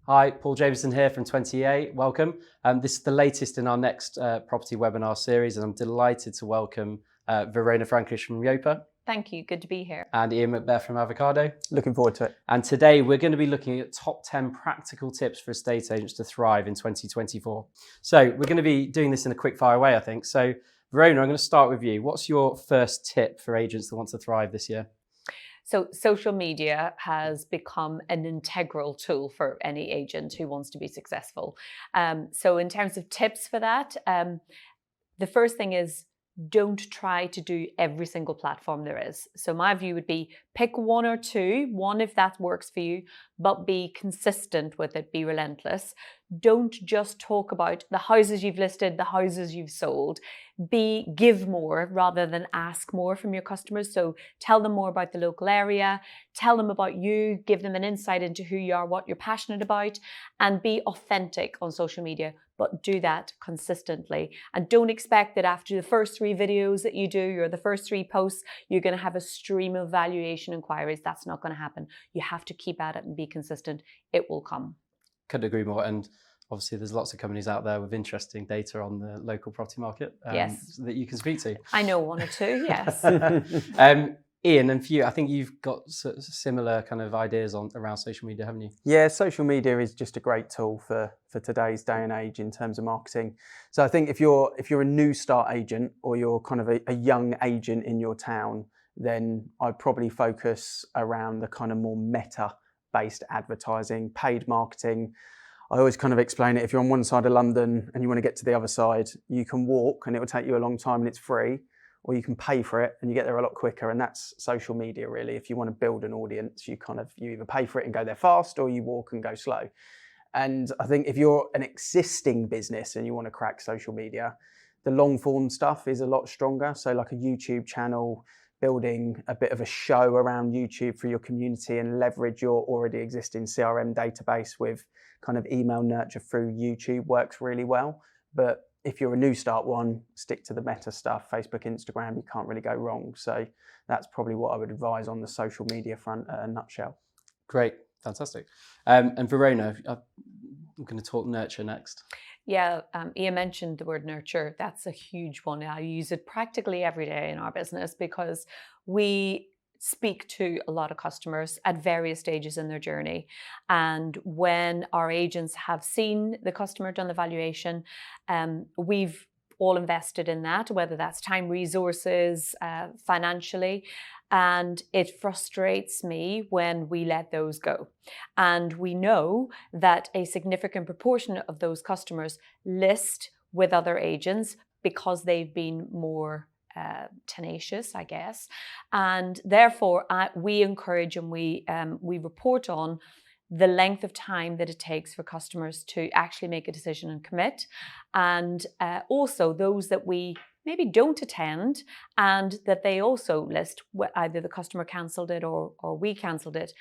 Hi, Paul Jameson here from TwentyEA. Welcome. This is the latest in our next property webinar series, and I'm delighted to welcome Verona Frankish from Yopa. Thank you. Good to be here. And Ian Macbeth from Avocado. Looking forward to it. And today we're going to be looking at top 10 practical tips for estate agents to thrive in 2024. So we're going to be doing this in a quick fire way, I think. So Verona, I'm going to start with you. What's your first tip for agents that want to thrive this year? So social media has become an integral tool for any agent who wants to be successful. So in terms of tips for that, the first thing is don't try to do every single platform there is. So my view would be pick one or two, one if that works for you, but be consistent with it, be relentless. Don't just talk about the houses you've listed, the houses you've sold. Give more rather than ask more from your customers. So tell them more about the local area, tell them about you, give them an insight into who you are, what you're passionate about, and be authentic on social media, but do that consistently. And don't expect that after the first 3 videos that you do or the first 3 posts, you're going to have a stream of valuation inquiries. That's not going to happen. You have to keep at it and be consistent. It will come. Couldn't agree more. And obviously there's lots of companies out there with interesting data on the local property market Yes. that you can speak to. I know 1 or 2, yes. Ian, and for you, I think you've got similar kind of ideas around social media, haven't you? Yeah, social media is just a great tool for today's day and age in terms of marketing. So I think if you're a new start agent or you're kind of a young agent in your town, then I'd probably focus around the kind of more meta-based advertising, paid marketing. I always kind of explain it, if you're on one side of London and you want to get to the other side, you can walk and it will take you a long time and it's free, or you can pay for it and you get there a lot quicker. And that's social media really. If you want to build an audience, you either pay for it and go there fast, or you walk and go slow. And I think if you're an existing business and you want to crack social media, the long form stuff is a lot stronger. So like a YouTube channel, building a bit of a show around YouTube for your community and leverage your already existing CRM database with kind of email nurture through YouTube works really well. But if you're a new start one, stick to the meta stuff, Facebook, Instagram, you can't really go wrong. So that's probably what I would advise on the social media front at a nutshell. Great, fantastic. And Verona, I'm going to talk nurture next. Yeah, Ian mentioned the word nurture. That's a huge one. I use it practically every day in our business because we speak to a lot of customers at various stages in their journey. And when our agents have seen the customer, done the valuation, we've all invested in that, whether that's time, resources, financially. And it frustrates me when we let those go. And we know that a significant proportion of those customers list with other agents because they've been more tenacious, I guess. And therefore, we encourage and we report on the length of time that it takes for customers to actually make a decision and commit. And also those that we maybe don't attend and that they also list, either the customer cancelled it or we cancelled it.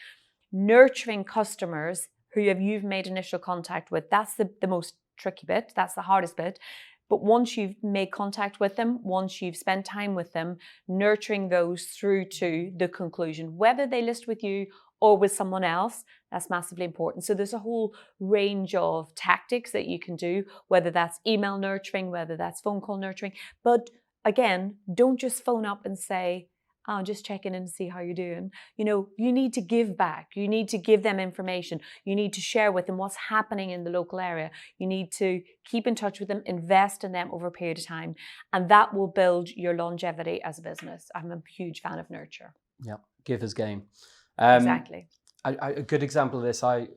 Nurturing customers who you've made initial contact with, that's the most tricky bit, that's the hardest bit. But once you've made contact with them, once you've spent time with them, nurturing those through to the conclusion, whether they list with you or with someone else, that's massively important. So there's a whole range of tactics that you can do, whether that's email nurturing, whether that's phone call nurturing. But again, don't just phone up and say, oh, just check in and see how you're doing. You need to give back. You need to give them information. You need to share with them what's happening in the local area. You need to keep in touch with them, invest in them over a period of time. And that will build your longevity as a business. I'm a huge fan of nurture. Yeah, giver's game. Exactly. A good example of this, I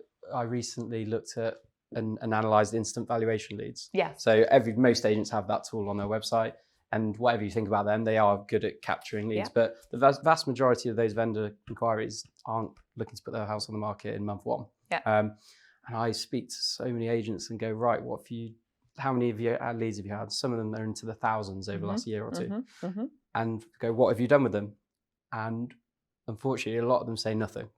recently looked at and analysed instant valuation leads. Yeah. So most agents have that tool on their website. And whatever you think about them, they are good at capturing leads. Yeah. But the vast majority of those vendor inquiries aren't looking to put their house on the market in month 1. Yeah. And I speak to so many agents and go, right, how many of your leads have you had? Some of them are into the thousands over the last year or two. And go, what have you done with them? And unfortunately, a lot of them say nothing.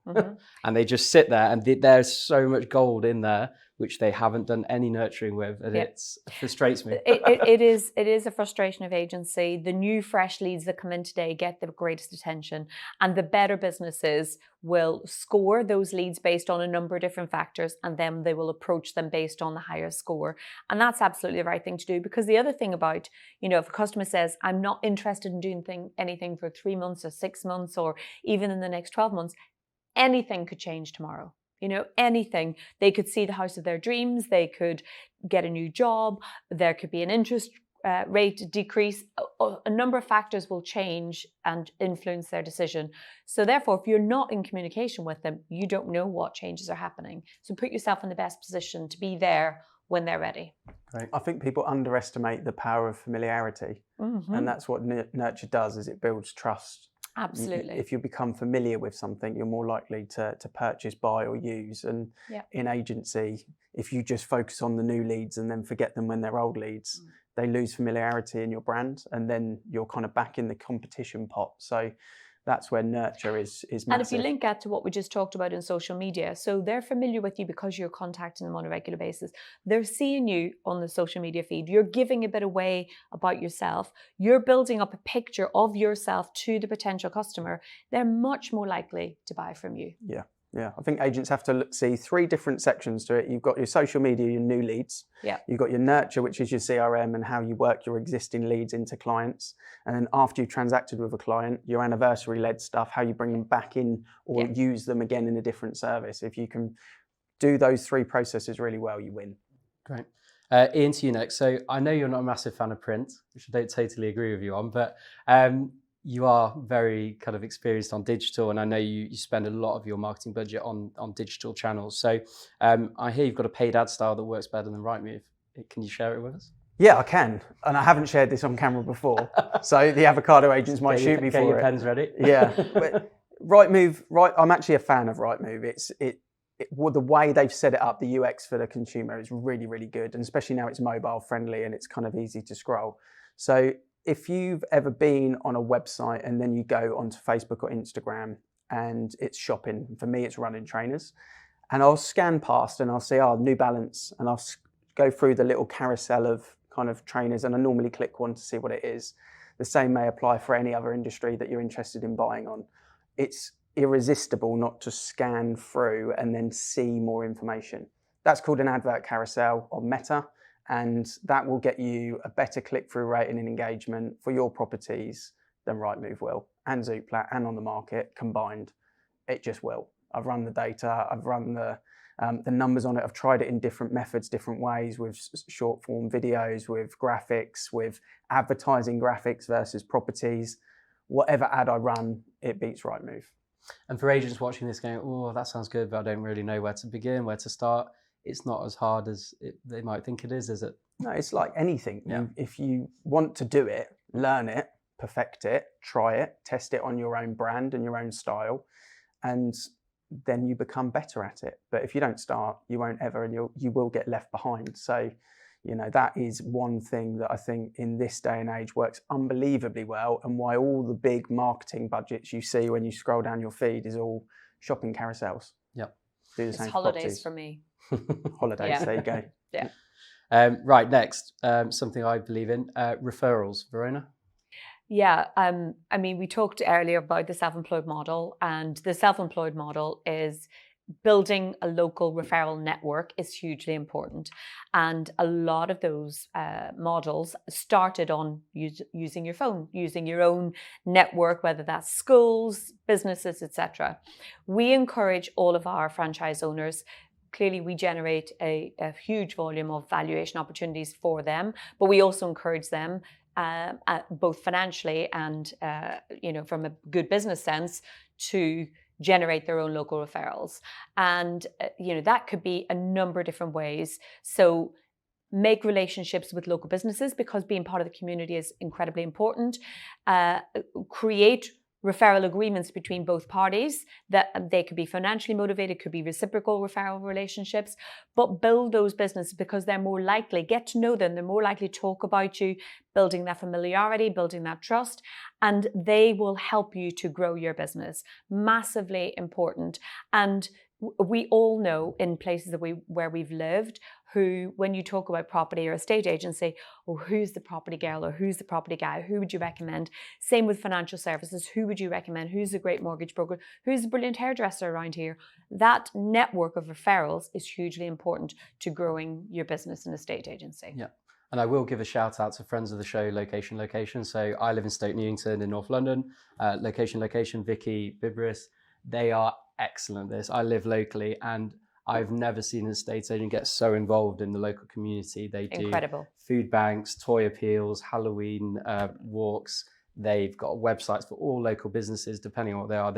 And they just sit there, and there's so much gold in there which they haven't done any nurturing with, and it frustrates me. It is a frustration of agency. The new fresh leads that come in today get the greatest attention, and the better businesses will score those leads based on a number of different factors, and then they will approach them based on the higher score. And that's absolutely the right thing to do, because the other thing about, if a customer says, I'm not interested in doing anything for 3 months or 6 months or even in the next 12 months, anything could change tomorrow. Anything. They could see the house of their dreams. They could get a new job. There could be an interest rate decrease. A number of factors will change and influence their decision. So therefore, if you're not in communication with them, you don't know what changes are happening. So put yourself in the best position to be there when they're ready. Right. I think people underestimate the power of familiarity. Mm-hmm. And that's what nurture does, is it builds trust. Absolutely. If you become familiar with something, you're more likely to purchase, buy or use. And in agency, if you just focus on the new leads and then forget them when they're old leads, they lose familiarity in your brand, and then you're kind of back in the competition pot. So that's where nurture is massive. And if you link that to what we just talked about in social media, so they're familiar with you because you're contacting them on a regular basis. They're seeing you on the social media feed. You're giving a bit away about yourself. You're building up a picture of yourself to the potential customer. They're much more likely to buy from you. Yeah, I think agents have to see 3 different sections to it. You've got your social media, your new leads. Yeah. You've got your nurture, which is your CRM and how you work your existing leads into clients. And then after you've transacted with a client, your anniversary-led stuff, how you bring them back in or use them again in a different service. If you can do those 3 processes really well, you win. Great. Ian, to you next. So I know you're not a massive fan of print, which I don't totally agree with you on, but you are very kind of experienced on digital, and I know you spend a lot of your marketing budget on digital channels. So I hear you've got a paid ad style that works better than Rightmove. Can you share it with us? Yeah, I can. And I haven't shared this on camera before. So the Avocado agents might shoot me for it. Get your pens ready. Yeah. But Rightmove, I'm actually a fan of Rightmove. The way they've set it up, the UX for the consumer is really, really good. And especially now it's mobile friendly and it's kind of easy to scroll. So if you've ever been on a website and then you go onto Facebook or Instagram and it's shopping, for me it's running trainers, and I'll scan past and I'll see, New Balance, and I'll go through the little carousel of kind of trainers, and I normally click one to see what it is. The same may apply for any other industry that you're interested in buying on. It's irresistible not to scan through and then see more information. That's called an advert carousel on Meta. And that will get you a better click-through rate and engagement for your properties than Rightmove will, and Zoopla, and on the market combined. It just will. I've run the data, I've run the numbers on it. I've tried it in different methods, different ways, with short form videos, with graphics, with advertising graphics versus properties. Whatever ad I run, it beats Rightmove. And for agents watching this going, oh, that sounds good, but I don't really know where to begin, where to start. It's not as hard as they might think it is it? No, it's like anything. Yeah. If you want to do it, learn it, perfect it, try it, test it on your own brand and your own style, and then you become better at it. But if you don't start, you won't ever, and you will get left behind. So, that is one thing that I think in this day and age works unbelievably well, and why all the big marketing budgets you see when you scroll down your feed is all shopping carousels. Yep. Do the same it's holidays properties. For me. Holidays, there you go. Yeah. Right, next, something I believe in, referrals. Verona? Yeah, I mean, we talked earlier about the self-employed model, and the self-employed model is building a local referral network is hugely important. And a lot of those models started on using your phone, using your own network, whether that's schools, businesses, etc. We encourage all of our franchise owners. Clearly, we generate a huge volume of valuation opportunities for them, but we also encourage them both financially and from a good business sense to generate their own local referrals. And that could be a number of different ways. So make relationships with local businesses, because being part of the community is incredibly important. Create referral agreements between both parties, that they could be financially motivated, could be reciprocal referral relationships, but build those businesses, because they're more likely, get to know them, they're more likely to talk about you, building that familiarity, building that trust, and they will help you to grow your business. Massively important. And we all know in places that where we've lived, who, when you talk about property or estate agency, oh, who's the property girl or who's the property guy? Who would you recommend? Same with financial services. Who would you recommend? Who's a great mortgage broker? Who's a brilliant hairdresser around here? That network of referrals is hugely important to growing your business and estate agency. Yeah. And I will give a shout out to friends of the show, Location. So I live in Stoke Newington in North London. Location, Vicky, Bibris. They are excellent at this. I live locally and I've never seen an estate agent get so involved in the local community. They do Incredible. food banks, toy appeals, Halloween walks. They've got websites for all local businesses, depending on what they are.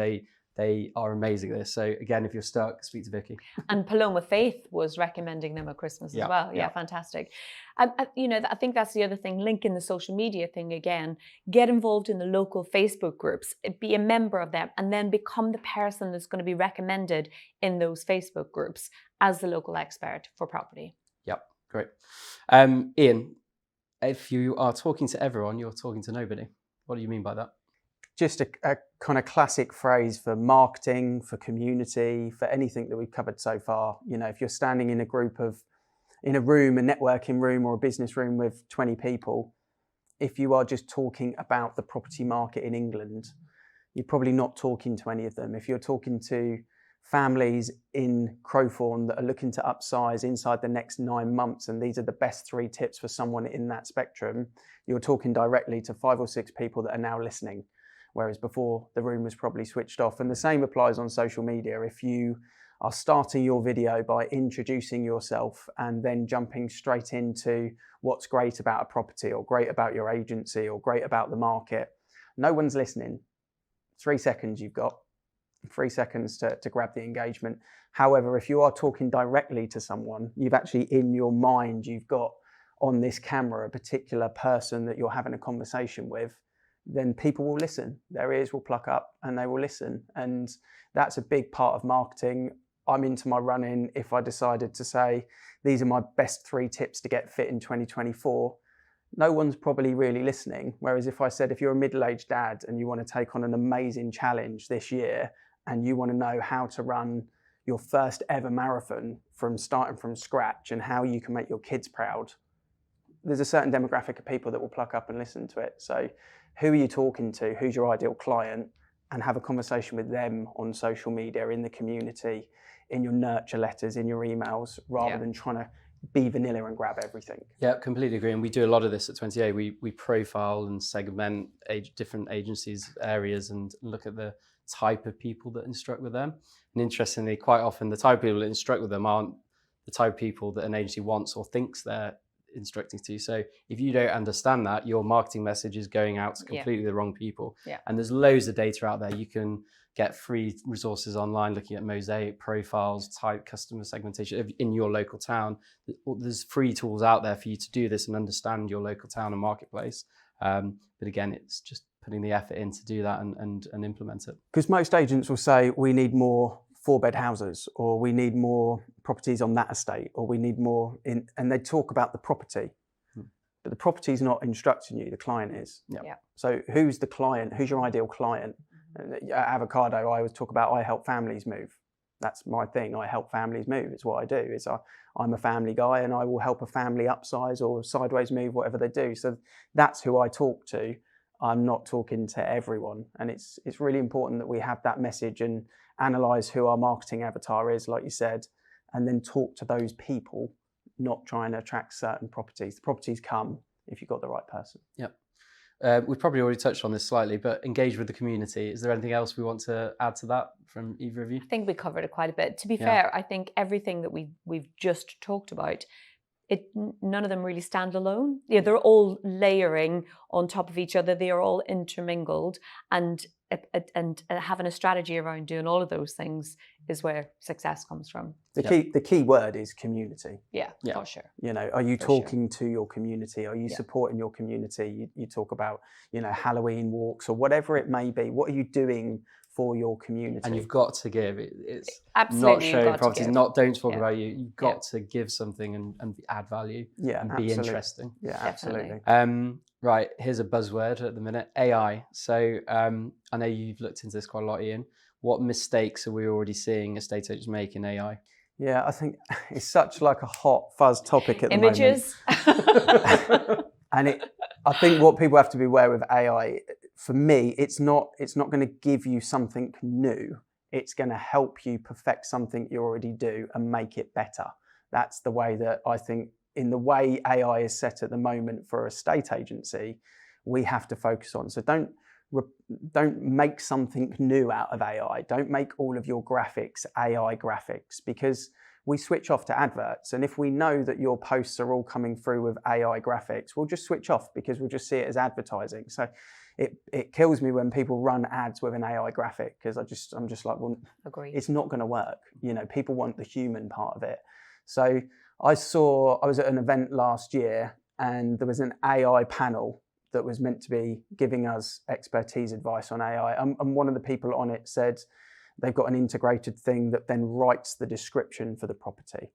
They are amazing at this. So again, if you're stuck, speak to Vicky. And Paloma Faith was recommending them at Christmas as well. Yeah, fantastic. I think that's the other thing, linking the social media thing again. Get involved in the local Facebook groups, be a member of them, and then become the person that's going to be recommended in those Facebook groups as the local expert for property. Yep, great. Ian, if you are talking to everyone, you're talking to nobody. What do you mean by that? Just a kind of classic phrase for marketing, for community, for anything that we've covered so far. If you're standing in a room, a networking room or a business room with 20 people, if you are just talking about the property market in England, you're probably not talking to any of them. If you're talking to families in Crowthorne that are looking to upsize inside the next 9 months, and these are the best 3 tips for someone in that spectrum, you're talking directly to 5 or 6 people that are now listening. Whereas before the room was probably switched off. And the same applies on social media. If you are starting your video by introducing yourself and then jumping straight into what's great about a property or great about your agency or great about the market, no one's listening. 3 seconds you've got, 3 seconds to grab the engagement. However, if you are talking directly to someone, you've actually in your mind, you've got on this camera a particular person that you're having a conversation with, then people will listen. Their ears will pluck up and they will listen. And that's a big part of marketing. I'm into my running. If I decided to say, these are my best 3 tips to get fit in 2024, no one's probably really listening. Whereas if I said, if you're a middle-aged dad and you want to take on an amazing challenge this year and you want to know how to run your first ever marathon from starting from scratch and how you can make your kids proud, there's a certain demographic of people that will pluck up and listen to it. So who are you talking to? Who's your ideal client? And have a conversation with them on social media, in the community, in your nurture letters, in your emails, rather than trying to be vanilla and grab everything. Yeah, completely agree. And we do a lot of this at 20A. We profile and segment different agencies, areas, and look at the type of people that instruct with them. And interestingly, quite often the type of people that instruct with them aren't the type of people that an agency wants or thinks they're instructing to. So if you don't understand that, your marketing message is going out to completely the wrong people. And there's loads of data out there. You can get free resources online looking at mosaic profiles, type customer segmentation in your local town. There's free tools out there for you to do this and understand your local town and marketplace. But again, it's just putting the effort in to do that and implement it. Because most agents will say, we need more 4-bed houses, or we need more properties on that estate, or we need more in, and they talk about the property, but the property's not instructing you, the client is. So who's the client? Who's your ideal client? At Avocado, I always talk about, I help families move. That's my thing. I help families move. It's what I do. I'm a family guy and I will help a family upsize or sideways move, whatever they do. So that's who I talk to. I'm not talking to everyone. And it's really important that we have that message and analyze who our marketing avatar is, like you said, and then talk to those people, not trying to attract certain properties. The properties come if you've got the right person. Yep. We've probably already touched on this slightly, but engage with the community. Is there anything else we want to add to that from either of you? I think we covered it quite a bit. To be fair, I think everything that we've just talked about, none of them really stand alone. They're all layering on top of each other. They are all intermingled, and having a strategy around doing all of those things is where success comes from. The key word is community. Yeah, for sure. Are you talking to your community? Are you supporting your community? You talk about, Halloween walks or whatever it may be. What are you doing for your community? And you've got to give. It's absolutely not show properties, don't talk Yeah. about you. You've got to give something and add value and be interesting. Yeah, absolutely. Right, here's a buzzword at the minute, AI. So I know you've looked into this quite a lot, Ian. what mistakes are we already seeing estate agents make in AI? Yeah, I think it's such like a hot fuzz topic at the Images. moment. And I think what people have to be aware with AI, for me, it's not going to give you something new. It's going to help you perfect something you already do and make it better. That's the way that I think, in the way AI is set at the moment for a estate agency, we have to focus on. So don't make something new out of AI. Don't make all of your graphics AI graphics, because we switch off to adverts. And if we know that your posts are all coming through with AI graphics, we'll just switch off because we'll just see it as advertising. So it kills me when people run ads with an AI graphic, because I'm just like, well, Agreed. it's not going to work. You know, people want the human part of it. So I was at an event last year and there was an AI panel that was meant to be giving us expertise advice on AI. And one of the people on it said they've got an integrated thing that then writes the description for the property.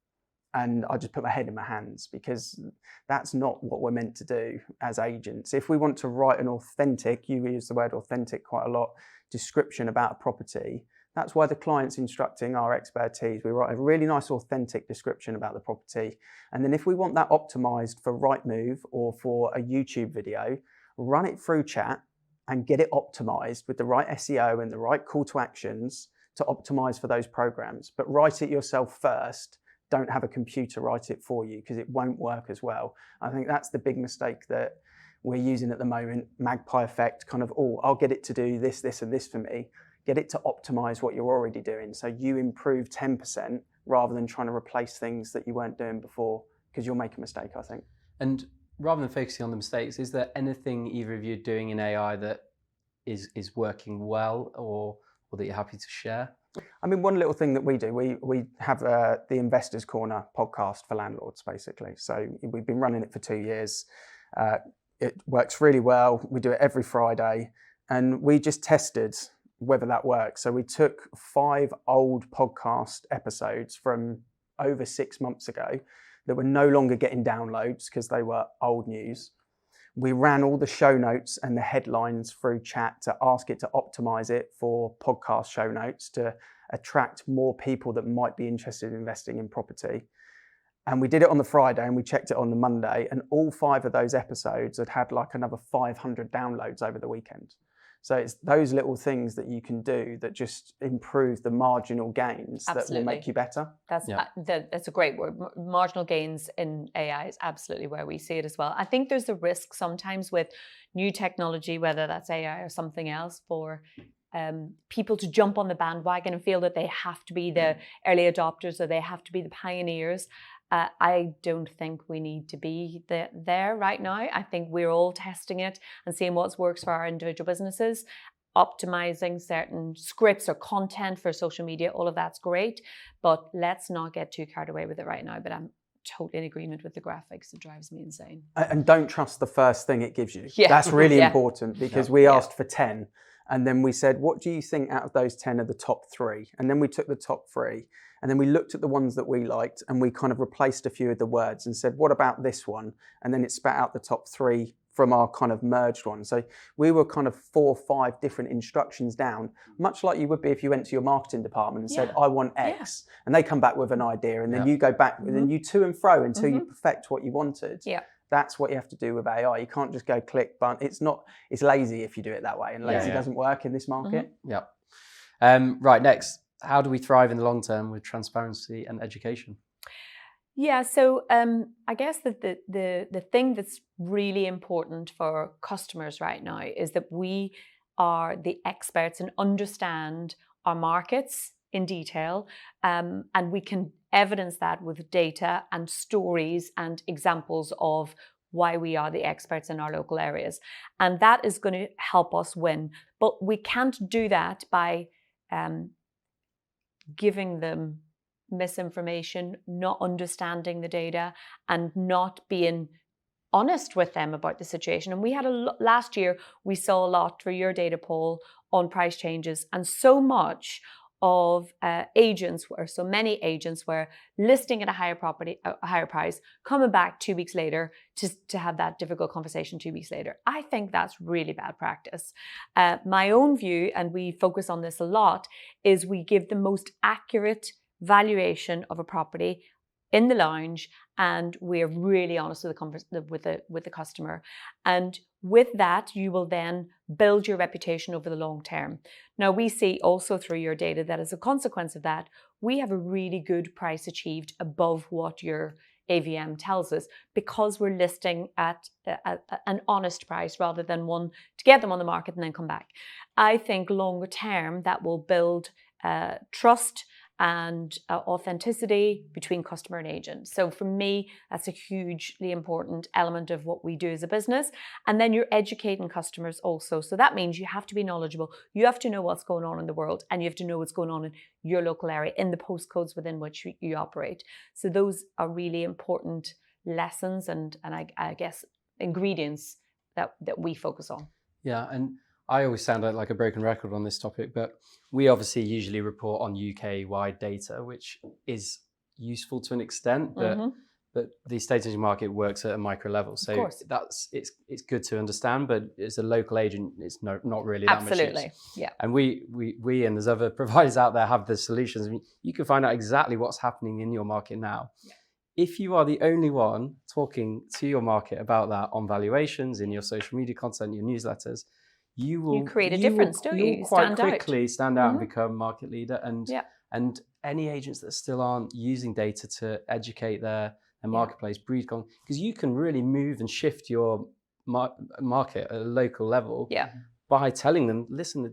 And I just put my head in my hands, because that's not what we're meant to do as agents. If we want to write an authentic, you use the word authentic quite a lot, description about a property, that's why the client's instructing our expertise. We write a really nice authentic description about the property. And then if we want that optimized for Rightmove or for a YouTube video, run it through chat and get it optimized with the right SEO and the right call to actions to optimize for those programs. But write it yourself first. Don't have a computer write it for you, because it won't work as well. I think that's the big mistake that we're using at the moment. Magpie effect, kind of, oh, I'll get it to do this, this, and this for me. Get it to optimize what you're already doing. So you improve 10% rather than trying to replace things that you weren't doing before, because you'll make a mistake, I think. And rather than focusing on the mistakes, is there anything either of you are doing in AI that is working well, or that you're happy to share? I mean, one little thing that we do, we have the Investors Corner podcast for landlords, basically. So we've been running it for 2 years. It works really well. We do it every Friday, and we just tested whether that works. So we took 5 old podcast episodes from over 6 months ago that were no longer getting downloads because they were old news. We ran all the show notes and the headlines through chat to ask it to optimize it for podcast show notes to attract more people that might be interested in investing in property. And we did it on the Friday and we checked it on the Monday, and all 5 of those episodes had like another 500 downloads over the weekend. So it's those little things that you can do that just improve the marginal gains. Absolutely. That will make you better. That's a great word. Marginal gains in AI is absolutely where we see it as well. I think there's a risk sometimes with new technology, whether that's AI or something else, for people to jump on the bandwagon and feel that they have to be the early adopters or they have to be the pioneers. I don't think we need to be there right now. I think we're all testing it and seeing what works for our individual businesses, optimizing certain scripts or content for social media. All of that's great, but let's not get too carried away with it right now. But I'm totally in agreement with the graphics. It drives me insane. And don't trust the first thing it gives you. Yeah. That's really important, because we asked for 10. And then we said, what do you think out of those 10 are the top 3? And then we took the top 3. And then we looked at the ones that we liked and we kind of replaced a few of the words and said, what about this one? And then it spat out the top 3 from our kind of merged one. So we were kind of 4 or 5 different instructions down, much like you would be if you went to your marketing department and said, I want X. And they come back with an idea, and then you go back and then you to and fro until you perfect what you wanted. Yeah. That's what you have to do with AI. You can't just go click, but it's lazy if you do it that way, and lazy doesn't work in this market. Yeah. Right, next. How do we thrive in the long term with transparency and education? Yeah, so I guess that the thing that's really important for customers right now is that we are the experts and understand our markets in detail, and we can evidence that with data and stories and examples of why we are the experts in our local areas. And that is going to help us win. But we can't do that by giving them misinformation, not understanding the data, and not being honest with them about the situation. And we had last year, we saw a lot through your data poll on price changes, and so much of agents, or so many agents were listing at a higher price, coming back 2 weeks later to have that difficult conversation 2 weeks later. I think that's really bad practice. My own view, and we focus on this a lot, is we give the most accurate valuation of a property in the lounge, and we're really honest with the customer. And with that, you will then build your reputation over the long term. Now, we see also through your data that as a consequence of that, we have a really good price achieved above what your AVM tells us, because we're listing at an honest price rather than one to get them on the market and then come back. I think longer term that will build trust and authenticity between customer and agent. So for me, that's a hugely important element of what we do as a business. And then you're educating customers also. So that means you have to be knowledgeable. You have to know what's going on in the world, and you have to know what's going on in your local area, in the postcodes within which you operate. So those are really important lessons and I guess ingredients that we focus on. Yeah, and I always sound like a broken record on this topic, but we obviously usually report on UK-wide data, which is useful to an extent, but the estate agent market works at a micro level. So it's good to understand, but as a local agent, it's not really that much use. Absolutely, yeah. And we and there's other providers out there have the solutions. I mean, you can find out exactly what's happening in your market now. Yeah. If you are the only one talking to your market about that on valuations, in your social media content, your newsletters, you create a difference, don't you? You'll quite quickly stand out and become market leader. And any agents that still aren't using data to educate their marketplace, because you can really move and shift your market at a local level by telling them, listen,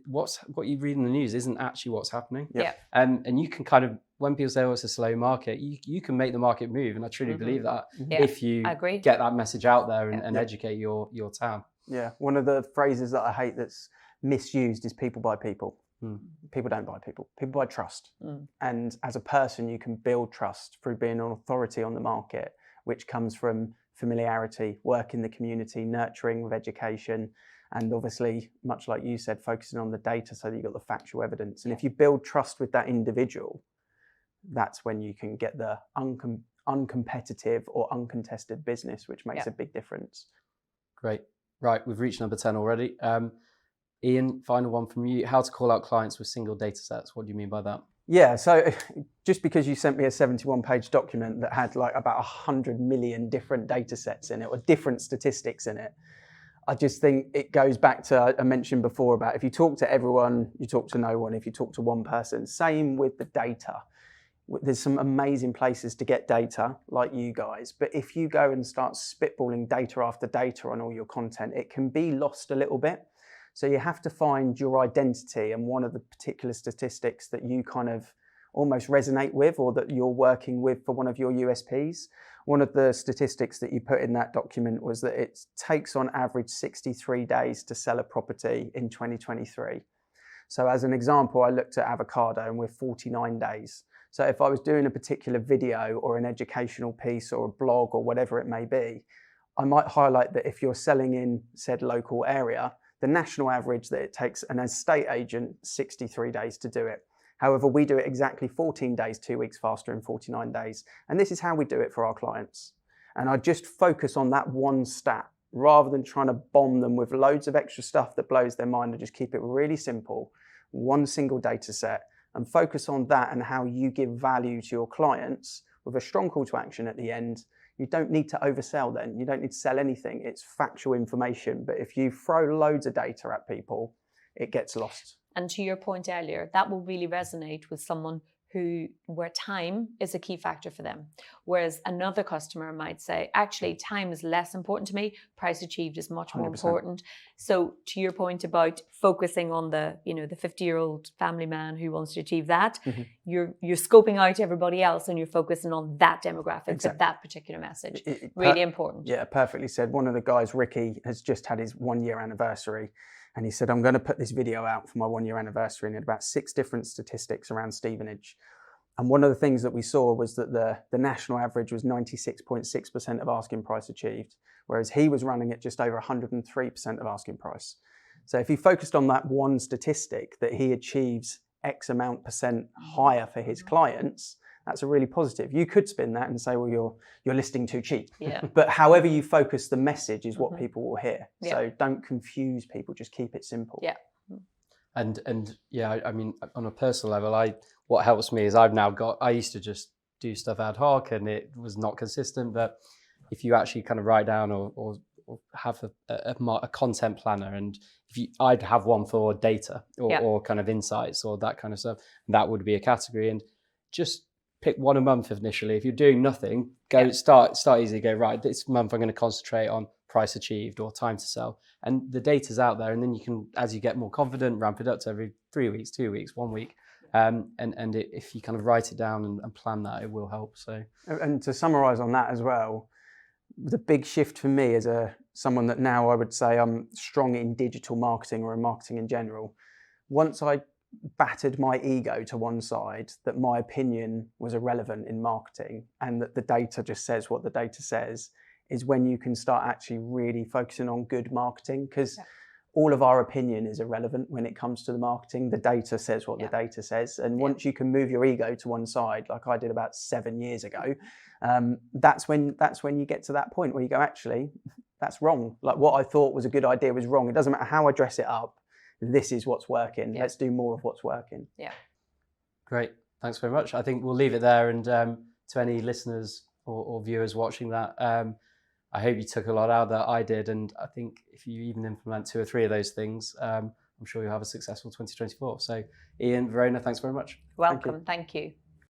what you read in the news isn't actually what's happening. And you can kind of, when people say, oh, it's a slow market, you can make the market move. And I truly believe that if you get that message out there and educate your town. Yeah, one of the phrases that I hate that's misused is people buy people. People don't buy people. People buy trust. And as a person, you can build trust through being an authority on the market, which comes from familiarity, work in the community, nurturing with education, and obviously, much like you said, focusing on the data so that you've got the factual evidence. And if you build trust with that individual, that's when you can get the uncompetitive or uncontested business, which makes a big difference. Great. Right, we've reached number 10 already. Ian, final one from you. How to call out clients with single data sets. What do you mean by that? Yeah, so just because you sent me a 71-page document that had like about 100 million different data sets in it or different statistics in it, I just think it goes back to, I mentioned before about if you talk to everyone, you talk to no one. If you talk to one person, same with the data. There's some amazing places to get data like you guys, but if you go and start spitballing data after data on all your content, it can be lost a little bit. So you have to find your identity and one of the particular statistics that you kind of almost resonate with or that you're working with for one of your USPs. One of the statistics that you put in that document was that it takes on average 63 days to sell a property in 2023. So as an example, I looked at Avocado and we're 49 days. So if I was doing a particular video or an educational piece or a blog or whatever it may be, I might highlight that if you're selling in said local area, the national average that it takes an estate agent 63 days to do it. However, we do it exactly 14 days, 2 weeks faster in 49 days. And this is how we do it for our clients. And I just focus on that one stat rather than trying to bomb them with loads of extra stuff that blows their mind, and just keep it really simple, one single data set, and focus on that and how you give value to your clients with a strong call to action at the end. You don't need to oversell then. You don't need to sell anything. It's factual information. But if you throw loads of data at people, it gets lost. And to your point earlier, that will really resonate with someone where time is a key factor for them. Whereas another customer might say, actually, time is less important to me. Price achieved is much more 100%. Important. So to your point about focusing on the 50-year-old family man who wants to achieve that, you're scoping out everybody else and you're focusing on that demographic for that particular message. Really important. Yeah, perfectly said. One of the guys, Ricky, has just had his 1-year anniversary. And he said, I'm going to put this video out for my 1-year anniversary, and it had about 6 different statistics around Stevenage. And one of the things that we saw was that the national average was 96.6% of asking price achieved, whereas he was running at just over 103% of asking price. So if he focused on that one statistic that he achieves X amount % higher for his clients, that's a really positive. You could spin that and say, well, you're listing too cheap. Yeah. But however you focus the message is what people will hear. Yeah. So don't confuse people, just keep it simple. Yeah. And yeah, I mean, on a personal level, what helps me is I used to just do stuff ad hoc and it was not consistent. But if you actually kind of write down or have a content planner, and I'd have one for data or kind of insights or that kind of stuff, that would be a category. And just pick one a month initially. If you're doing nothing, start easy. Go, right, this month I'm going to concentrate on price achieved or time to sell, and the data's out there. And then you can, as you get more confident, ramp it up to every 3 weeks, 2 weeks, 1 week. If you kind of write it down and plan that, it will help. So, and to summarize on that as well, the big shift for me as someone that now I would say I'm strong in digital marketing or in marketing in general. Once I battered my ego to one side, that my opinion was irrelevant in marketing and that the data just says what the data says, is when you can start actually really focusing on good marketing, because all of our opinion is irrelevant when it comes to the marketing. The data says what the data says. And once you can move your ego to one side, like I did about 7 years ago, that's when you get to that point where you go, actually, that's wrong. Like what I thought was a good idea was wrong. It doesn't matter how I dress it up. This is what's working. Let's do more of what's working. Yeah. Great. Thanks very much. I think we'll leave it there. And to any listeners or viewers watching that, I hope you took a lot out that I did. And I think if you even implement 2 or 3 of those things, I'm sure you'll have a successful 2024. So Ian, Verona, thanks very much. Welcome. Thank you.